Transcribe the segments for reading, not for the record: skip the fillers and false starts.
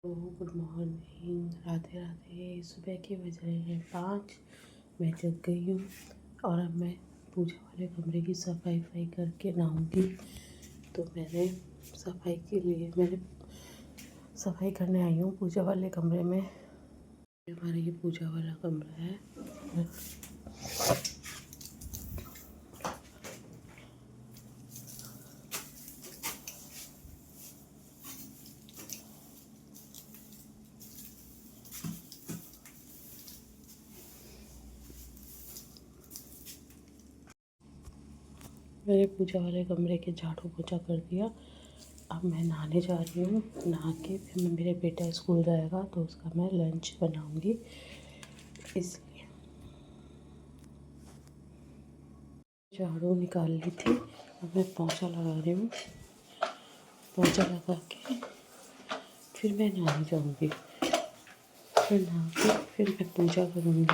तो good morning, Radhe Radhe. सुबह के बज रहे हैं 5। मैं जग गई हूँ और अब मैं पूजा वाले कमरे की सफाई करके नहाऊंगी। तो मैंने सफाई करने आई हूँ पूजा वाले कमरे में। हमारा ये पूजा वाला कमरा है। मैंने पूजा वाले कमरे के झाड़ू पोछा कर दिया। अब मैं नहाने जा रही हूँ। नहा के फिर मेरे बेटा स्कूल जाएगा तो उसका मैं लंच बनाऊँगी, इसलिए झाड़ू निकाल ली थी। अब मैं पोछा लगा रही हूँ। पोछा लगा के फिर मैं नहाने जाऊँगी। फिर नहा के फिर मैं पूजा करूँगी।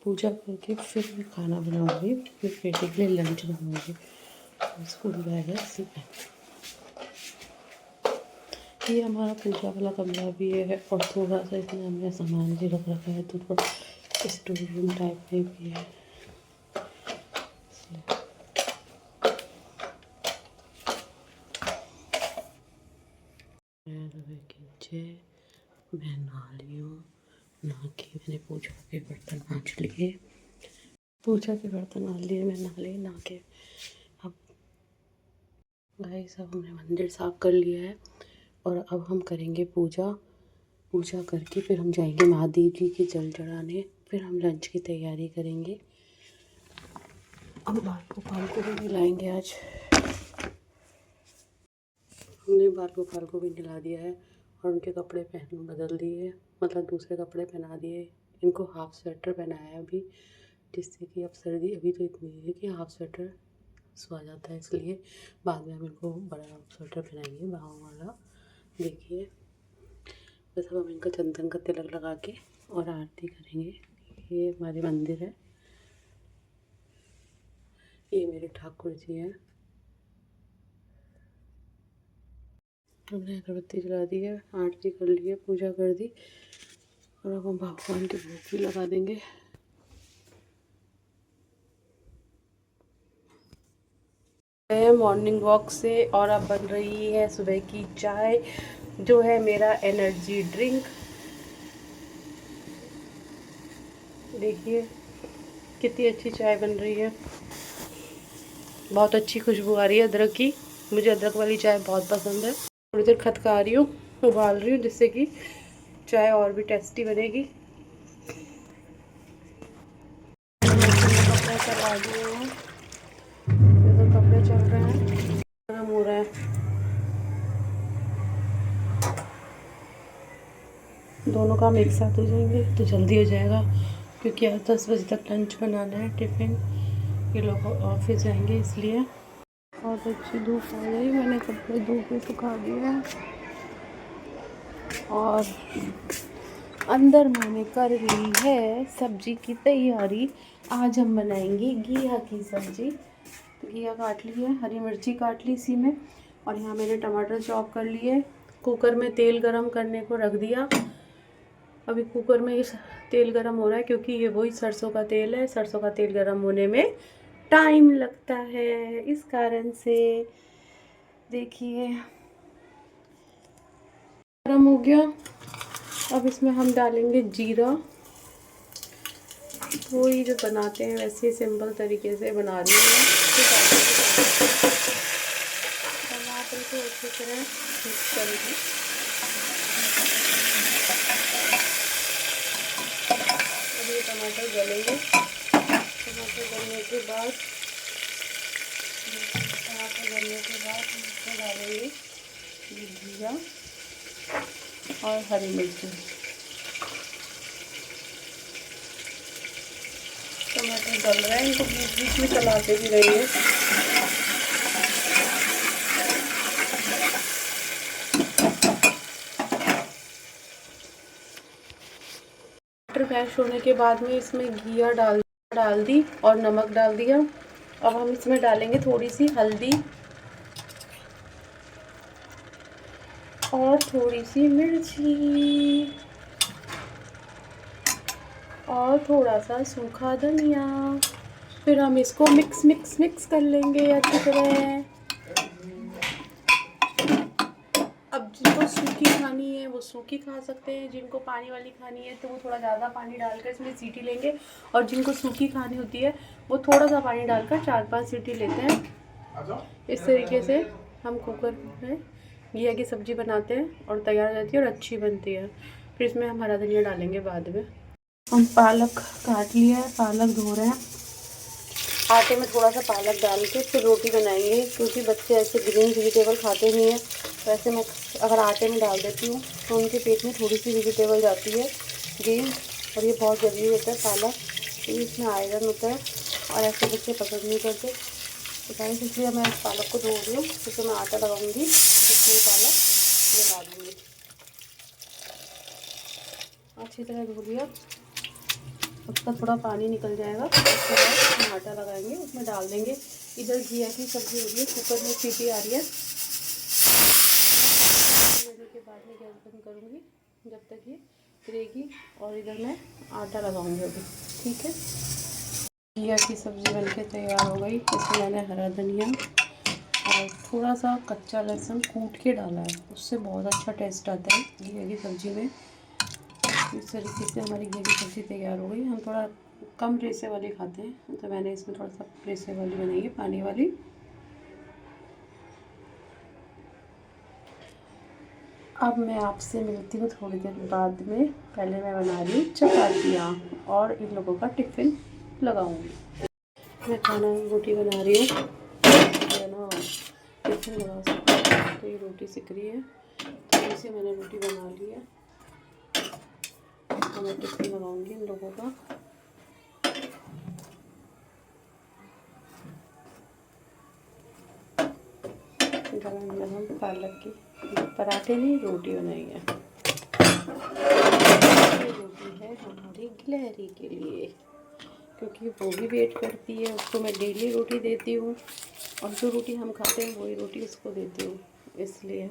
पूजा करके फिर मैं खाना बनाऊँगी। फिर बेटे के लिए लंच बनाऊँगी। स्कूल जाएगा इसलिए। ये हमारा पूजा वाला कमरा भी है और थोड़ा सा इसमें हमने सामान भी रख रखा है, तो थोड़ा स्टोर रूम टाइप में भी है। मैं नहा ली हूँ। नहा के मैंने पूजा के बर्तन मांज लिए। मैं नहा के अब गाइस अब हमने मंदिर साफ कर लिया है और अब हम करेंगे पूजा करके फिर हम जाएंगे महादेव जी के जल चढ़ाने। फिर हम लंच की तैयारी करेंगे। हम बाल को भी नहलाएंगे आज। हमने बाल को भी नहला दिया है और उनके कपड़े बदल दिए, मतलब दूसरे कपड़े पहना दिए। इनको हाफ स्वेटर पहनाया है अभी, जिससे कि अब सर्दी अभी तो इतनी है कि हाफ स्वेटर सो जाता है, इसलिए बाद में हम इनको बड़ा स्वेटर पहनाएंगे बाहों वाला। देखिए बस अब हम इनका चंदन का तिलक लगा के और आरती करेंगे। ये हमारे मंदिर है। ये मेरे ठाकुर जी हैं। हमने अगरबत्ती जला दी है, आरती कर ली है, पूजा कर दी और अब हम भगवान के भोग भी लगा देंगे। मॉर्निंग वॉक से और अब बन रही है सुबह की चाय, जो है मेरा एनर्जी ड्रिंक। देखिए कितनी अच्छी चाय बन रही है। बहुत अच्छी खुशबू आ रही है अदरक की। मुझे अदरक वाली चाय बहुत पसंद है। थोड़ी देर खदका रही हूँ, उबाल रही हूँ, जिससे कि चाय और भी टेस्टी बनेगी। कपड़े चला दिए हैं, तो कपड़े चल रहे हैं, गर्म हो रहा है। दोनों काम एक साथ हो जाएंगे तो जल्दी हो जाएगा, क्योंकि आज 10 बजे तक लंच बनाना है, टिफ़िन। ये लोग ऑफिस जाएंगे इसलिए। बहुत अच्छी धूप आ गई। मैंने कपड़े धूप में सुखा दिए हैं और अंदर मैंने कर ली है सब्जी की तैयारी। आज हम बनाएंगे घिया की सब्जी। तो घिया काट ली है, हरी मिर्ची काट ली इसी में, और यहाँ मैंने टमाटर चॉप कर लिए। कुकर में तेल गरम करने को रख दिया। अभी कुकर में तेल गरम हो रहा है, क्योंकि ये वही सरसों का तेल है। सरसों का तेल गरम होने में टाइम लगता है, इस कारण से। देखिए गरम हो गया। अब इसमें हम डालेंगे जीरा। वही जो बनाते हैं वैसे सिंपल तरीके से बना रही हूँ। टमाटर को अच्छी तरह मिक्स करेंगे। अब ये टमाटर गलेंगे। टमाटर गलने के बाद हम इसमें डालेंगे जीरा और हरी मिर्ची। टमाटर गल रहे हैं, इनको बीच बीच में चलाते भी रहिए। टमाटर मैश होने के बाद में इसमें घिया डाल दी और नमक डाल दिया। अब हम इसमें डालेंगे थोड़ी सी हल्दी और थोड़ी सी मिर्ची और थोड़ा सा सूखा धनिया। फिर हम इसको मिक्स मिक्स मिक्स कर लेंगे अच्छी तरह। अब जिनको सूखी खानी है वो सूखी खा सकते हैं, जिनको पानी वाली खानी है तो वो थोड़ा ज़्यादा पानी डालकर इसमें सीटी लेंगे, और जिनको सूखी खानी होती है वो थोड़ा सा पानी डालकर 4-5 सीटी लेते हैं। इस तरीके से हम कुकर में घिया की सब्ज़ी बनाते हैं और तैयार हो जाती है और अच्छी बनती है। फिर इसमें हम हरा धनिया डालेंगे बाद में। हम पालक काट लिया है, पालक धो रहे हैं। आटे में थोड़ा सा पालक डाल के फिर रोटी बनाएंगे, क्योंकि बच्चे ऐसे ग्रीन वेजिटेबल खाते नहीं हैं। वैसे मैं अगर आटे में डाल देती हूँ तो उनके पेट में थोड़ी सी वेजिटेबल जाती है ग्रीन, और ये बहुत ज़रूरी होता है पालक, तो इसमें आयरन होता है और ऐसे बच्चे पसंद नहीं करते। तो गाइस इसलिए मैं पालक को धो रही हूँ, क्योंकि मैं आटा लगाऊंगी इसमें पालक मिला दूँगी। अच्छी तरह धो लिया, उसका थोड़ा पानी निकल जाएगा, उसके बाद हम आटा लगाएंगे, उसमें डाल देंगे। इधर घिया की सब्ज़ी हो रही है, कुकर में सीटी आ रही है। लेने के बाद में गैस बंद करूँगी जब तक ये गिरेगी, और इधर मैं आटा लगाऊंगी अभी। ठीक है, घिया की सब्ज़ी बनके तैयार हो गई। इसमें मैंने हरा धनिया और थोड़ा सा कच्चा लहसुन कूट के डाला है, उससे बहुत अच्छा टेस्ट आता है घिया की सब्ज़ी में। इस तरीके से हमारी घिया की सब्ज़ी तैयार हो गई। हम थोड़ा कम रेसे वाली खाते हैं, तो मैंने इसमें थोड़ा सा रेसे वाली बनाई है, पानी वाली। अब मैं आपसे मिलती हूँ थोड़ी देर बाद में। पहले मैं बना रही हूँ चपातियाँ और इन लोगों का टिफ़िन लगाऊंगी। मैं खाना रोटी बना रही हूँ, ना टिफ़िन लगा सकती, तो ये रोटी सिक रही है, तो इसे मैंने रोटी बना ली है। तो मैं टिफ़िन लगाऊंगी इन लोगों का। गरम गरम पालक की पराठे नहीं, रोटी बनाई है। ये रोटी है हमारी गिलहरी के लिए, क्योंकि वो भी वेट करती है। उसको मैं डेली रोटी देती हूँ, और जो रोटी हम खाते हैं वही रोटी उसको देती हूँ, इसलिए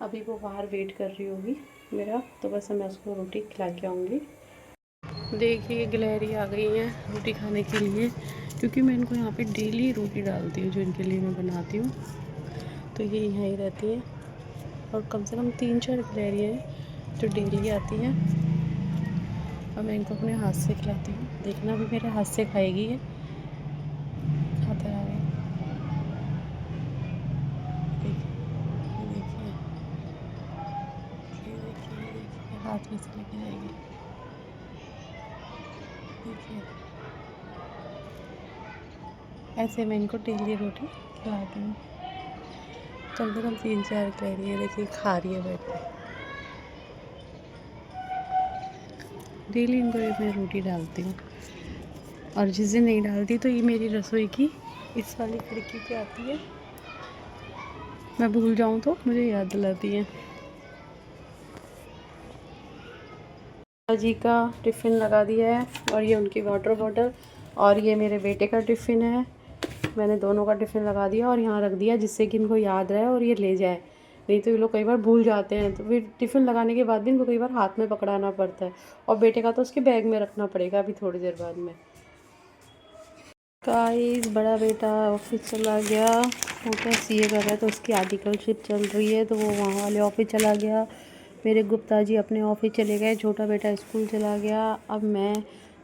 अभी वो बाहर वेट कर रही होगी मेरा, तो बस मैं उसको रोटी खिला के आऊँगी। देखिए गिलहरी आ गई है रोटी खाने के लिए, क्योंकि मैं इनको यहाँ पे डेली रोटी डालती हूँ जो इनके लिए मैं बनाती हूँ, तो ये यहाँ ही रहती है। और कम से कम 3-4 गिलहरियाँ हैं जो डेली आती हैं, और मैं इनको अपने हाथ से खिलाती हूँ। देखना भी मेरे हाथ से खाएगी ये, खाता है। देखिए हाथ में से लेके जाएगी। देखिए ऐसे मैं इनको डेली रोटी खिलाती हूँ। कम से कम 3-4 गिलहरियाँ देखिए खा रही है बैठ के। डेली इनको मैं रोटी डालती हूँ, और जिस दिन नहीं डालती तो ये मेरी रसोई की इस वाली खिड़की पे आती है। मैं भूल जाऊँ तो मुझे याद दिलाती है। जी का टिफ़िन लगा दिया है, और ये उनकी वाटर बॉटल, और ये मेरे बेटे का टिफ़िन है। मैंने दोनों का टिफ़िन लगा दिया और यहाँ रख दिया, जिससे कि इनको याद रहे और ये ले जाए। नहीं तो ये लोग कई बार भूल जाते हैं, तो फिर टिफ़िन लगाने के बाद भी इनको कई बार हाथ में पकड़ाना पड़ता है, और बेटे का तो उसके बैग में रखना पड़ेगा अभी थोड़ी देर बाद में। गाइस बड़ा बेटा ऑफिस चला गया, वो क्या सीए कर रहा है, तो उसकी आर्टिकलशिप चल रही है, तो वो वहाँ वाले ऑफिस चला गया। मेरे गुप्ता जी अपने ऑफिस चले गए, छोटा बेटा स्कूल चला गया। अब मैं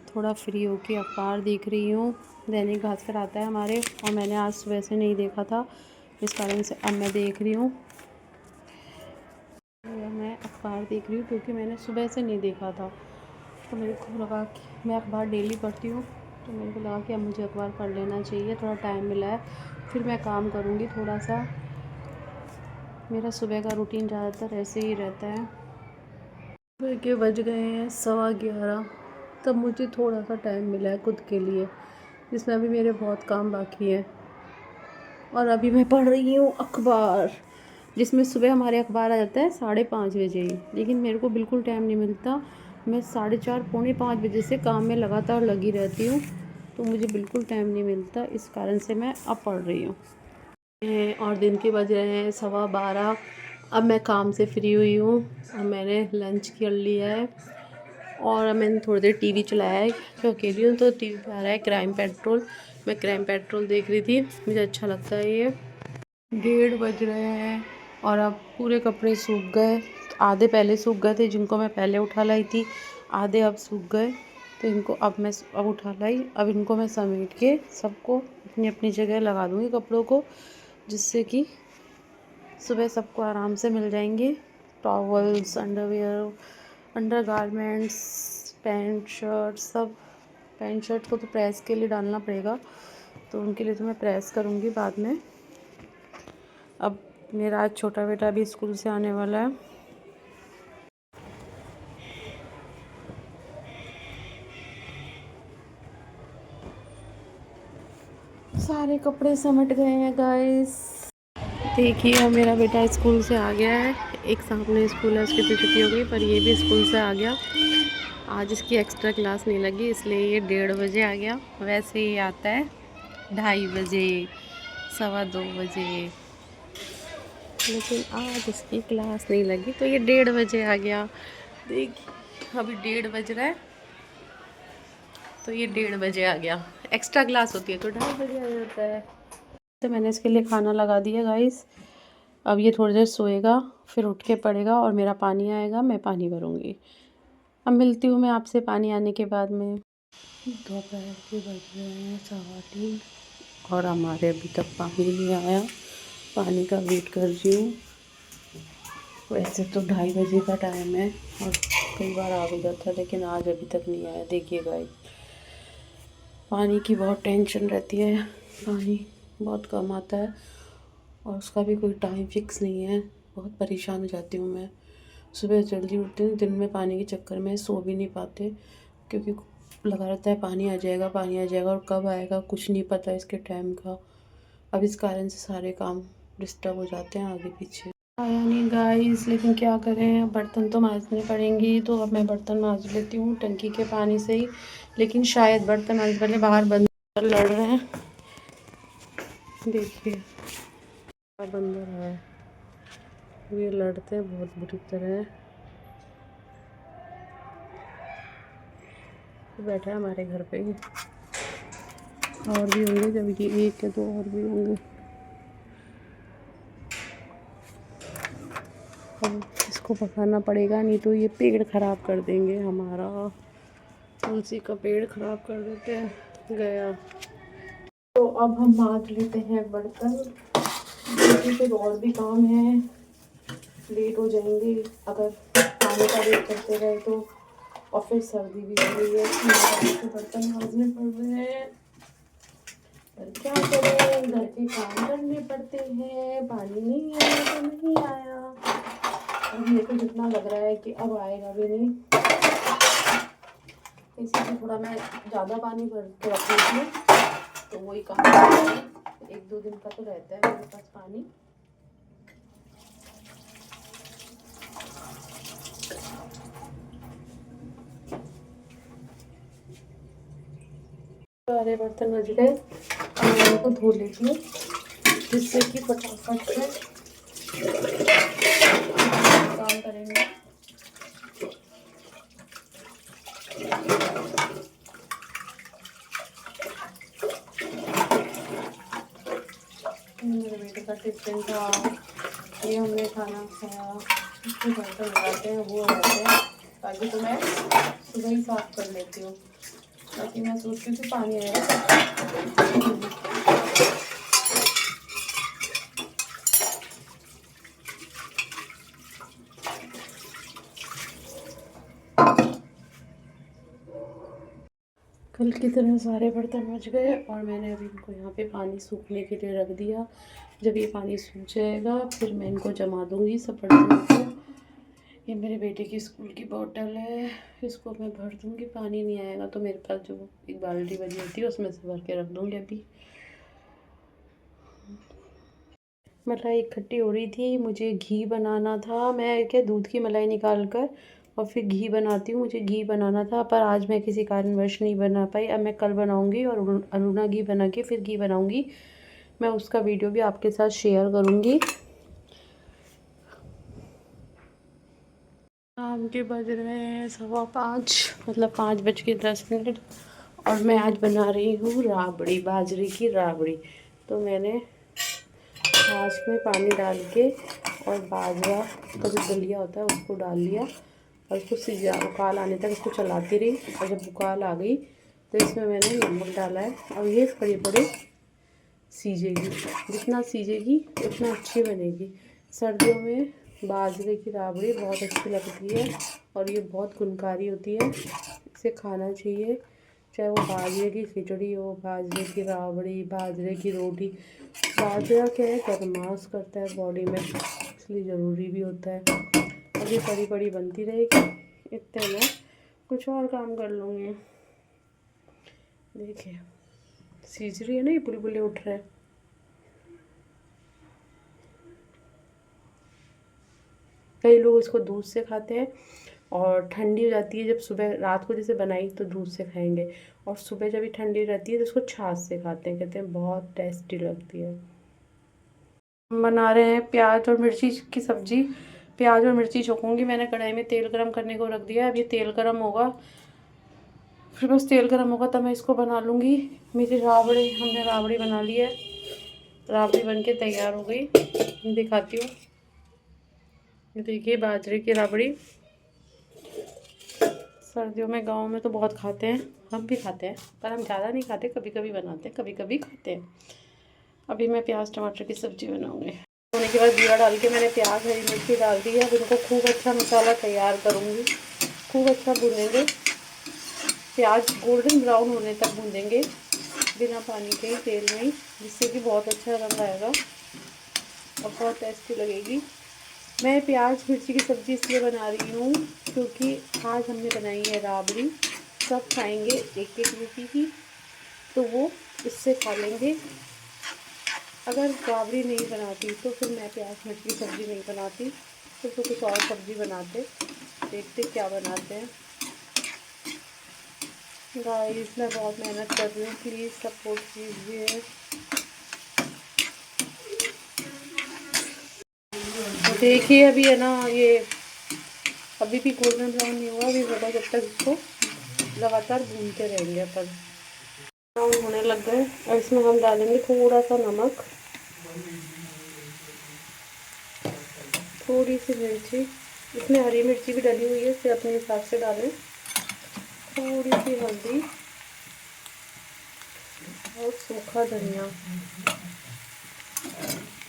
थोड़ा फ्री होके अखबार देख रही हूँ। दैनिक भास्कर आता है हमारे, और मैंने आज सुबह से नहीं देखा था, इस कारण से अब मैं देख रही हूँ। मैं अखबार देख रही हूँ क्योंकि मैंने सुबह से नहीं देखा था, तो मेरे को लगा कि मैं अखबार डेली पढ़ती हूँ, तो मेरे को लगा कि अब मुझे अखबार पढ़ लेना चाहिए। थोड़ा टाइम मिला है, फिर मैं काम करूँगी थोड़ा सा। मेरा सुबह का रूटीन ज़्यादातर ऐसे ही रहता है। सुबह के बज गए हैं 11:15, तब मुझे थोड़ा सा टाइम मिला है खुद के लिए, जिसमें अभी मेरे बहुत काम बाकी है। और अभी मैं पढ़ रही हूँ अखबार, जिसमें सुबह हमारे अखबार आ जाता है 5:30 बजे ही, लेकिन मेरे को बिल्कुल टाइम नहीं मिलता। मैं 4:30 पौने 5 बजे से काम में लगातार लगी रहती हूँ, तो मुझे बिल्कुल टाइम नहीं मिलता, इस कारण से मैं अब पढ़ रही हूँ। और दिन के बज रहे हैं 12:15, अब मैं काम से फ्री हुई हूँ। अब मैंने लंच कर लिया है और अब मैंने थोड़ी देर टीवी चलाया है। जो अकेली हूँ तो टीवी पे आ रहा है क्राइम पेट्रोल। मैं क्राइम पेट्रोल देख रही थी, मुझे अच्छा लगता है ये। 1:30 बज रहे हैं और अब पूरे कपड़े सूख गए। आधे पहले सूख गए थे जिनको मैं पहले उठा लाई थी, आधे अब सूख गए। तो इनको अब उठा लाई। अब इनको मैं समेट के सबको अपनी अपनी जगह लगा दूँगी कपड़ों को, जिससे कि सुबह सबको आराम से मिल जाएंगे। Towels, underwear, undergarments, pant shirt सब। पैंट शर्ट को तो प्रेस के लिए डालना पड़ेगा, तो उनके लिए तो मैं प्रेस करूँगी बाद में। अब मेरा आज छोटा बेटा भी स्कूल से आने वाला है। सारे कपड़े समट गए हैं गाइस। देखिए अब मेरा बेटा स्कूल से आ गया है। एक सामने स्कूल है, उसकी तो छुट्टी हो गई, पर ये भी स्कूल से आ गया। आज इसकी एक्स्ट्रा क्लास नहीं लगी, इसलिए ये 1:30 बजे आ गया। वैसे ही आता है 2:30 बजे, 2:15 बजे, लेकिन आज इसकी क्लास नहीं लगी तो ये 1:30 बजे आ गया। देख अभी 1:30 बज रहा है तो ये 1:30 बजे आ गया। एक्स्ट्रा क्लास होती है तो 2:30 बजे आ जाता है। तो मैंने इसके लिए खाना लगा दिया गाइस। अब ये थोड़ी देर सोएगा, फिर उठ के पड़ेगा और मेरा पानी आएगा, मैं पानी भरूँगी। अब मिलती हूँ मैं आपसे पानी आने के बाद में। दोपहर के बज रहे हैं 3:15 और हमारे अभी तक पानी नहीं आया। पानी का वेट कर रही हूँ। वैसे तो 2:30 बजे का टाइम है और कई बार आ भी जाता है, लेकिन आज अभी तक नहीं आया। देखिए गाइस, पानी की बहुत टेंशन रहती है। पानी बहुत कम आता है और उसका भी कोई टाइम फिक्स नहीं है। बहुत परेशान हो जाती हूँ मैं। सुबह जल्दी उठती हूँ, दिन में पानी के चक्कर में सो भी नहीं पाते, क्योंकि लगा रहता है पानी आ जाएगा, पानी आ जाएगा, और कब आएगा कुछ नहीं पता इसके टाइम का। अब इस कारण से सारे काम डिस्टर्ब हो जाते हैं आगे पीछे। आया नहीं गाइस, लेकिन क्या करें, बर्तन तो मांजने पड़ेंगी। तो अब मैं बर्तन मांज लेती हूँ टंकी के पानी से ही। लेकिन शायद बर्तन मांजने वाले बाहर बंदर लड़ रहे हैं। देखिए बंदर है, ये लड़ते हैं बहुत बुरी तरह। बैठा है हमारे घर पे ही। और भी होंगे, जब ये एक या दो और भी होंगे। अब इसको पकड़ना पड़ेगा, नहीं तो ये पेड़ ख़राब कर देंगे हमारा। तुलसी का पेड़ ख़राब कर देते हैं। गया। तो अब हम मांज लेते हैं बर्तन, क्योंकि फिर और भी काम है, लेट हो जाएंगे अगर खाने का वेट करते रहे तो। और फिर सर्दी भी हो रही है तो बर्तन मांजने पड़ रहे हैं। पर क्या करें, घर के काम करने पड़ते हैं। पानी नहीं आया तो नहीं आया। अब मेरे को जितना लग रहा है कि अब आएगा भी नहीं, इसलिए थोड़ा मैं ज़्यादा पानी भर के रख देती हूँ, तो वही काम है। 1-2 दिन का तो रहता है मेरे पास पानी। सारे बर्तन बज गए, अब मैं इनको धो लेती हूँ, जिससे कि फटाफट से काम करेंगे। मेरे बेटे का टिफिन था, ये हमने खाना खाया, उसके बर्तन लगाते हैं वो रहते हैं। ताकि तो मैं सुबह ही साफ़ कर लेती हूँ, ताकि मैं सोचती हूँ कि पानी आएगा। कल की तरह सारे बर्तन बच गए और मैंने अभी इनको यहाँ पे पानी सूखने के लिए रख दिया। जब ये पानी सूख जाएगा फिर मैं इनको जमा दूँगी सब बर्तनों को। ये मेरे बेटे की स्कूल की बोतल है, इसको मैं भर दूँगी। पानी नहीं आएगा तो मेरे पास जो एक बाल्टी बनी होती है उसमें से भर के रख दूँगी। अभी मलाई इकट्ठी हो रही थी, मुझे घी बनाना था। मैं क्या दूध की मलाई निकाल कर और फिर घी बनाती हूँ, मुझे घी बनाना था, पर आज मैं किसी कारणवश नहीं बना पाई। अब मैं कल बनाऊँगी और अरुणा घी बना के फिर घी बनाऊँगी। मैं उसका वीडियो भी आपके साथ शेयर करूँगी। शाम के बज रहे हैं 5:15, मतलब 5:10। और मैं आज बना रही हूँ राबड़ी, बाजरे की राबड़ी। तो मैंने छाछ में पानी डाल के और बाजरा का जो दलिया होता है उसको डाल लिया और उसको उकाल आने तक उसको चलाती रही। और जब उकाल आ गई तो इसमें मैंने नमक डाला है। और ये बड़े बड़े सीजेगी, जितना सीजेगी उतना अच्छी बनेगी। सर्दियों में बाजरे की राबड़ी बहुत अच्छी लगती है और ये बहुत गुणकारी होती है, इसे खाना चाहिए। चाहे वो बाजरे की खिचड़ी हो, बाजरे की राबड़ी, बाजरे की रोटी। बाजरा क्या है, गरमाश करता है बॉडी में, इसलिए ज़रूरी भी होता है। अभी बड़ी बड़ी बनती रहेगी, इतने में कुछ और काम कर लूँगी। देखिए सीज रही है ना, ये बुलबुले उठ रहे हैं। कई लोग इसको दूध से खाते हैं और ठंडी हो जाती है जब सुबह, रात को जैसे बनाई तो दूध से खाएंगे, और सुबह जब भी ठंडी रहती है तो उसको छाछ से खाते हैं, कहते हैं बहुत टेस्टी लगती है। हम बना रहे हैं प्याज और मिर्ची की सब्ज़ी। प्याज और मिर्ची छोकूंगी। मैंने कढ़ाई में तेल गरम करने को रख दिया है। अब ये तेल गरम होगा, फिर बस तेल गरम होगा तब मैं इसको बना लूँगी। मेरी राबड़ी, हमने राबड़ी बना ली है। राबड़ी बनके तैयार हो गई, दिखाती हूँ। देखिए बाजरे की राबड़ी, सर्दियों में गांव में तो बहुत खाते हैं, हम भी खाते हैं, पर हम ज़्यादा नहीं खाते, कभी कभी बनाते हैं, कभी कभी खाते हैं। अभी मैं प्याज टमाटर की सब्ज़ी बनाऊँगी। होने के बाद जीरा डाल के मैंने प्याज हरी मिर्ची डाल दी है। अब इनको खूब अच्छा मसाला तैयार करूँगी, खूब अच्छा भूनेंगे। प्याज गोल्डन ब्राउन होने तक भूनेंगे बिना पानी के ही, तेल में ही, जिससे कि बहुत अच्छा रंग आएगा और बहुत टेस्टी लगेगी। मैं प्याज मिर्ची की सब्ज़ी इसलिए बना रही हूँ क्योंकि आज हमने बनाई है राबड़ी। सब खाएंगे एक एक रोटी ही, तो वो इससे खा लेंगे। अगर राबड़ी नहीं बनाती तो फिर मैं प्याज मिर्ची की सब्ज़ी नहीं बनाती, तो कुछ और सब्ज़ी बनाते। देखते क्या बनाते हैं। गाइस मैं बहुत मेहनत कर रही हूँ, प्लीज़ सपोर्ट कीजिए। देखिए अभी है ना, ये अभी भी गोल्डन ब्राउन नहीं हुआ, अभी होगा। जब तक इसको लगातार भूनते रहेंगे अपन। ब्राउन होने लग गए और इसमें हम डालेंगे थोड़ा सा नमक, थोड़ी सी मिर्ची, इसमें हरी मिर्ची भी डली हुई है, इसे अपने हिसाब से डालें। थोड़ी सी हल्दी और सूखा धनिया,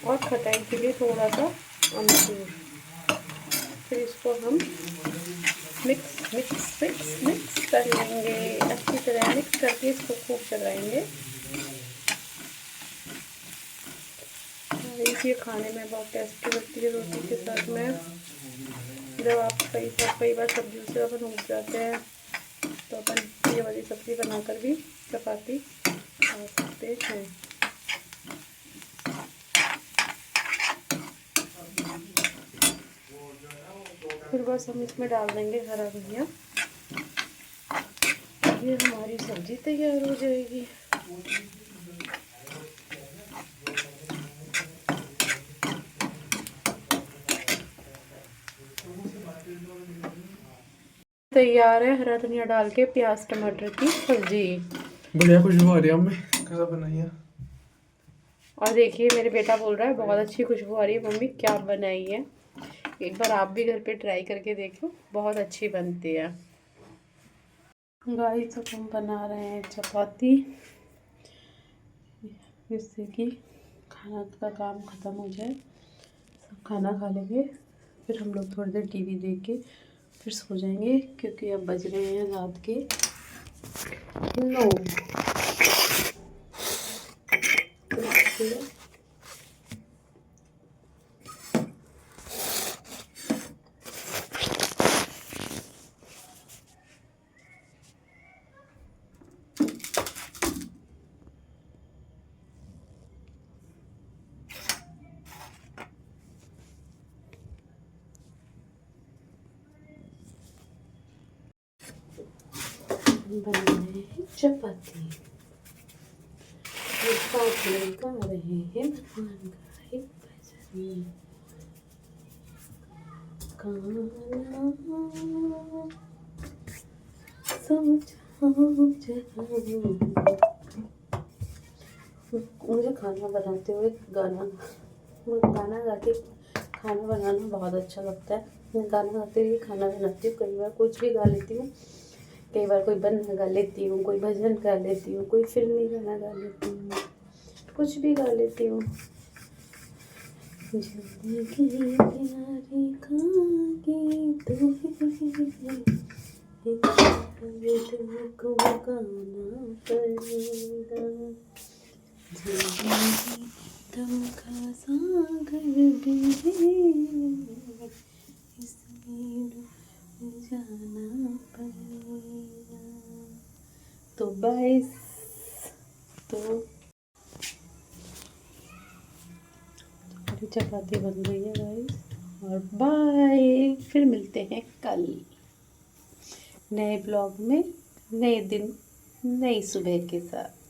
और खटाई के लिए थोड़ा सा अमचूर। फिर इसको हम मिक्स मिक्स मिक्स मिक्स कर लेंगे, अच्छी तरह मिक्स करके इसको खूब चलाएंगे। ये खाने में बहुत टेस्टी लगती है रोटी के साथ में। जब आप कई बार सब्जियों से अपन उग जाते हैं तो अपन ये वाली सब्ज़ी बनाकर भी चपाती खा सकते हैं। फिर बस हम इसमें डाल देंगे हरा धनिया। ये हमारी सब्ज़ी तैयार हो जाएगी। तैयार है हरा धनिया डाल के प्याज टमाटर की सब्जी। बढ़िया खुशबू आ रही है। मम्मी कैसा बनाई है? और देखिए मेरे बेटा बोल रहा है बहुत अच्छी खुशबू आ रही है, मम्मी क्या बनाई है। एक बार आप भी घर पे ट्राई करके देखो, बहुत अच्छी बनती है। गाइस अब हम बना रहे हैं चपाती, जिससे कि खाना का काम ख़त्म हो जाए, सब खाना खा लेंगे। फिर हम लोग थोड़ी देर टीवी देख के फिर सो जाएंगे, क्योंकि अब बज रहे हैं रात के 9। बना रहे हैं चपाती, साथ में गा रहे हैं भगवान का एक भजन। खाना सोचा मुझे खाना बनाते हुए गाना गा के खाना बनाना बहुत अच्छा लगता है। मैं गाना गाते हुए खाना बनाती हूँ। कई बार कुछ भी गा लेती हूँ, कई बार कोई बंद गा लेती हूँ, कोई भजन गा लेती हूँ, कोई फिल्मी गाना गा लेती हूँ, कुछ भी गा लेती हूँ। जिंदगी किनारे खाके तुमको गाना पड़ेगा। जिंदगी गम का सागर भी है, इसमें डूब जाना पड़ेगा। तो गाइस, तो हमारी चपाती बन गई है गाइस, और बाय। फिर मिलते हैं कल नए ब्लॉग में, नए दिन, नई सुबह के साथ।